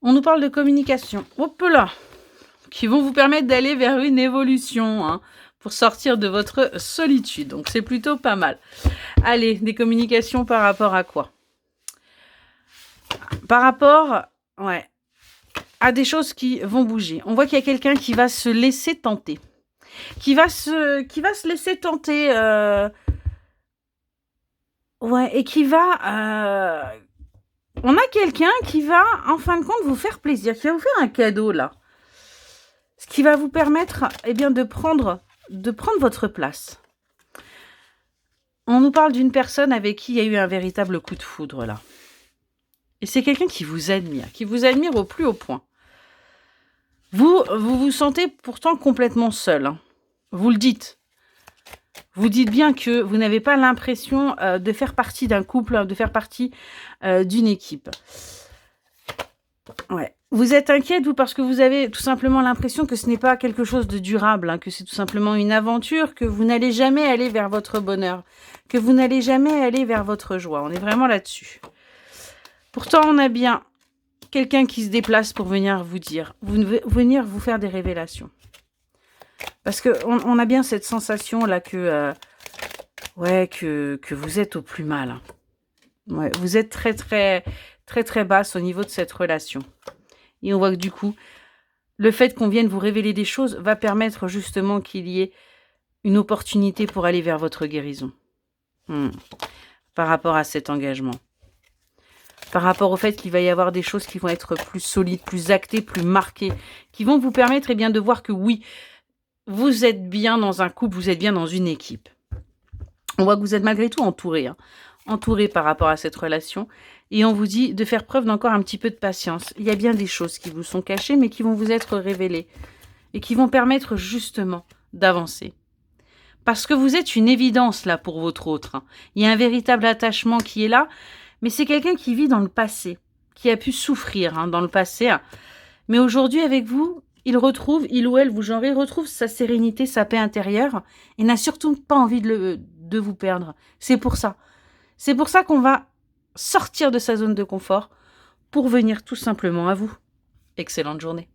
On nous parle de communication. Hop là! Qui vont vous permettre d'aller vers une évolution, hein, pour sortir de votre solitude. Donc c'est plutôt pas mal. Allez, des communications par rapport à quoi? Par rapport, ouais, à des choses qui vont bouger. On voit qu'il y a quelqu'un qui va se laisser tenter. Qui va se laisser tenter, ouais, et qui va, on a quelqu'un qui va, en fin de compte, vous faire plaisir, qui va vous faire un cadeau, là. Ce qui va vous permettre, eh bien, de prendre votre place. On nous parle d'une personne avec qui il y a eu un véritable coup de foudre, là. Et c'est quelqu'un qui vous admire au plus haut point. Vous sentez pourtant complètement seul, hein. Vous le dites. Vous dites bien que vous n'avez pas l'impression de faire partie d'un couple, de faire partie d'une équipe. Ouais. Vous êtes inquiète, vous, parce que vous avez tout simplement l'impression que ce n'est pas quelque chose de durable, hein, que c'est tout simplement une aventure, que vous n'allez jamais aller vers votre bonheur, que vous n'allez jamais aller vers votre joie. On est vraiment là-dessus. Pourtant, on a bien quelqu'un qui se déplace pour venir vous dire, venir vous faire des révélations. Parce qu'on a bien cette sensation-là que, ouais, que vous êtes au plus mal. Hein. Ouais, vous êtes très basse au niveau de cette relation. Et on voit que du coup, le fait qu'on vienne vous révéler des choses va permettre justement qu'il y ait une opportunité pour aller vers votre guérison. Par rapport à cet engagement. Par rapport au fait qu'il va y avoir des choses qui vont être plus solides, plus actées, plus marquées, qui vont vous permettre eh bien, de voir que oui, vous êtes bien dans un couple, vous êtes bien dans une équipe. On voit que vous êtes malgré tout entouré, hein, entouré par rapport à cette relation. Et on vous dit de faire preuve d'encore un petit peu de patience. Il y a bien des choses qui vous sont cachées, mais qui vont vous être révélées. Et qui vont permettre justement d'avancer. Parce que vous êtes une évidence là pour votre autre. Hein. Il y a un véritable attachement qui est là. Mais c'est quelqu'un qui vit dans le passé. Qui a pu souffrir dans le passé. Hein. Mais aujourd'hui avec vous, il ou elle, retrouve sa sérénité, sa paix intérieure. Et n'a surtout pas envie de vous perdre. C'est pour ça. C'est pour ça qu'on va sortir de sa zone de confort pour venir tout simplement à vous. Excellente journée.